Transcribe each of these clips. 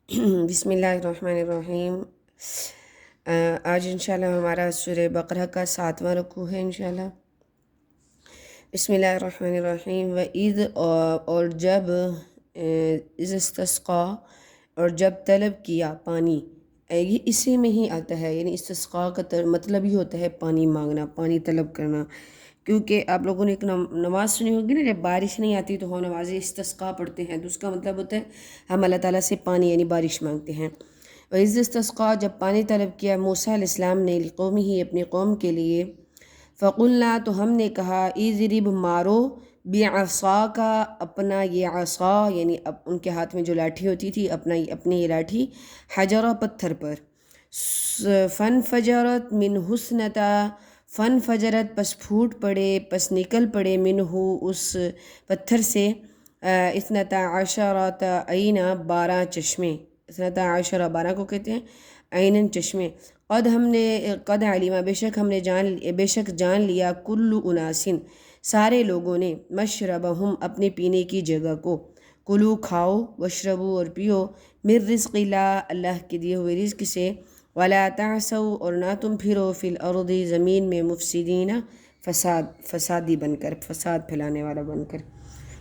بسم اللہ الرحمن الرحیم۔ آج انشاءاللہ ہمارا سورہ بقرہ کا 7واں رکوع ہے انشاءاللہ۔ بسم اللہ الرحمن الرحیم۔ وَإِذْ اور جب اِذْ اسْتَسْقَىٰ اور جب طلب کیا پانی، یہ اسی میں ہی آتا ہے، یعنی استسقاء کا مطلب ہی ہوتا ہے پانی مانگنا، پانی طلب کرنا۔ کیونکہ آپ لوگوں نے ایک نماز سنی ہوگی نا، جب بارش نہیں آتی تو ہم نماز استسقاء پڑھتے ہیں، تو اس کا مطلب ہوتا ہے ہم اللہ تعالیٰ سے پانی یعنی بارش مانگتے ہیں۔ وَإِذْ اسْتَسْقَىٰ جب پانی طلب کیا موسیٰ علیہ السلام نے لِقَوْمِهِ اپنی قوم کے لیے، فَقُلْنَا تو ہم نے کہا اضرب مارو بِعَصَاكَ اپنا یہ عصا، یعنی ان کے ہاتھ میں جو لاٹھی ہوتی تھی اپنی یہ لاٹھی، حجرہ پتھر پر، فَانْفَجَرَتْ مِنْهُ اثْنَتَا فَانْفَجَرَتْ پس پھوٹ پڑے، پس نکل پڑے، منہ اس پتھر سے، اثنتا عشرۃ عین 12 چشمے، اثنتا عشرہ 12 کو کہتے ہیں عیناً چشمے، قد علما بے شک جان لیا کل اناسن سارے لوگوں نے، مشربہم اپنے پینے کی جگہ کو، کلو کھاؤ، وشربو اور پیو، من رزق اللہ اللہ کے دیے ہوئے رزق سے، ولا تعثوا اور نہ تم پھرو فی الارض زمین میں، مفسدین فسادی بن کر، فساد پھیلانے والا بن کر۔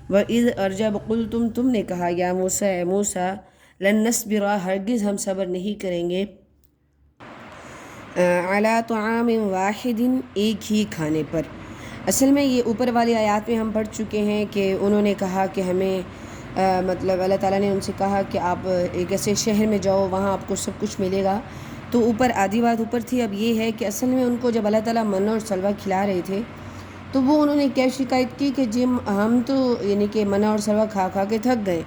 وَإِذْ اور جب قلتم تم نے کہا یا موسیٰ اے موسیٰ، لن نصبر ہرگز ہم صبر نہیں کریں گے، علی طعام واحد ایک ہی کھانے پر۔ اصل میں یہ اوپر والی آیات میں ہم پڑھ چکے ہیں کہ انہوں نے کہا کہ ہمیں مطلب اللہ تعالیٰ نے ان سے کہا کہ آپ ایک ایسے شہر میں جاؤ وہاں آپ کو سب کچھ ملے گا، تو اوپر آدھی بات اوپر تھی۔ اب یہ ہے کہ اصل میں ان کو جب اللہ تعالیٰ من اور سلوہ کھلا رہے تھے تو وہ انہوں نے کیا شکایت کی کہ ہم تو یعنی کہ منہ اور سلوہ کھا کھا کے تھک گئے،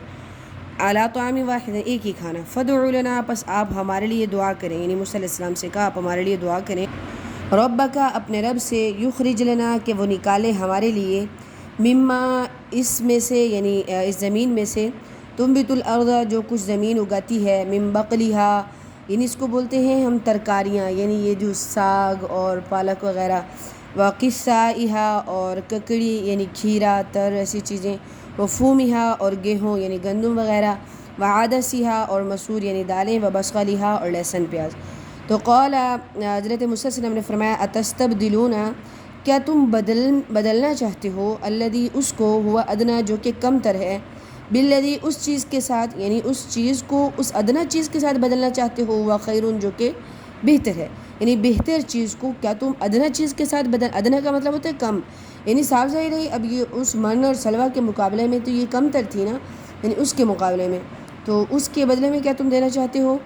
اعلیٰ طعام واحد ایک ہی کھانا، فادع لنا پس آپ ہمارے لیے دعا کریں، یعنی موسیٰ علیہ السلام سے کہا آپ ہمارے لیے دعا کریں، ربک اپنے رب سے، یخرج لنا کہ وہ نکالے ہمارے لیے، مما اس میں سے یعنی اس زمین میں سے، تنبت الارض جو کچھ زمین اگاتی ہے، من بقلہا یعنی اس کو بولتے ہیں ہم ترکاریاں، یعنی یہ جو ساگ اور پالک وغیرہ، وقثائہا اور ککڑی یعنی کھیرا تر ایسی چیزیں، وفومہا اور گیہوں یعنی گندم وغیرہ، وعدسہا اور مسور یعنی دالیں، وبصلہا اور لہسن پیاز۔ تو قال حضرت موسیٰ علیہ السلام نے فرمایا اتستبدلون کیا تم بدلنا چاہتے ہو، الذی اس کو، ہوا ادنا جو کہ کم تر ہے، بالذی اس چیز کے ساتھ، یعنی اس چیز کو اس ادنا چیز کے ساتھ بدلنا چاہتے ہو، ہوا خیرون جو کہ بہتر ہے، یعنی بہتر چیز کو کیا تم ادنا چیز کے ساتھ ادنا کا مطلب ہوتا ہے کم، یعنی صاف ظاہر ہے اب یہ اس من اور سلوہ کے مقابلے میں تو یہ کم تر تھی نا، یعنی اس کے مقابلے میں، تو اس کے بدلے میں کیا تم دینا چاہتے ہو؟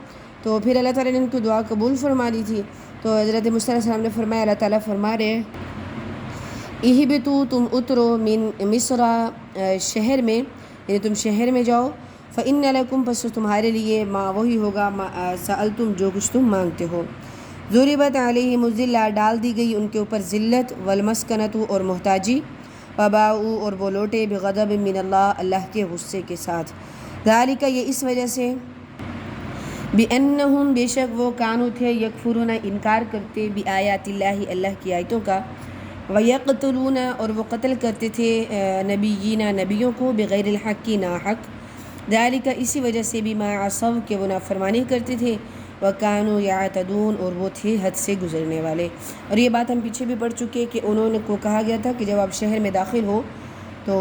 تو پھر اللہ تعالیٰ نے ان کو دعا قبول فرما لی تھی۔ تو حضرت موسیٰ علیہ السلام نے فرمایا، اللہ تعالیٰ فرما رہے اہبطوا تم اترو من مصر شہر میں، یعنی تم شہر میں جاؤ، فإن لکم پس تمہارے لیے ما وہی ہوگا ما سألتم جو کچھ تم مانگتے ہو، ضربت علیہم الذلہ ڈال دی گئی ان کے اوپر ذلت، والمسکنۃ اور محتاجی، وباؤ اور وہ لوٹے، بغضب من اللہ اللہ کے غصے کے ساتھ، ذالک یہ اس وجہ سے، بِأَنَّهُمْ بے شک وہ کانو تھے، یکفرون انکار کرتے، بآیات اللہ اللہ کی آیتوں کا، ویقتلون اور وہ قتل کرتے تھے نبیین نبیوں کو، بغیر الحق کی ناحق، ذالک اسی وجہ سے، بما عصوا کہ وہ نافرمانی کرتے تھے، وکانوا یعتدون اور وہ تھے حد سے گزرنے والے۔ اور یہ بات ہم پیچھے بھی پڑھ چکے کہ انہوں نے کو کہا گیا تھا کہ جب آپ شہر میں داخل ہو تو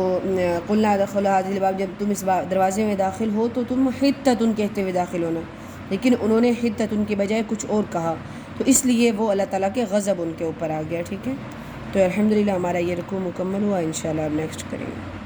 قلنا ادخلوا هذا الباب، جب تم اس دروازے میں داخل ہو تو تم حطۃ کہتے ہوئے داخل ہونا، لیکن انہوں نے حطۃ کی بجائے کچھ اور کہا، تو اس لیے وہ اللہ تعالیٰ کے غضب ان کے اوپر آ گیا، ٹھیک ہے۔ تو الحمدللہ ہمارا یہ رکوع مکمل ہوا، انشاءاللہ اب نیکسٹ کریں گے۔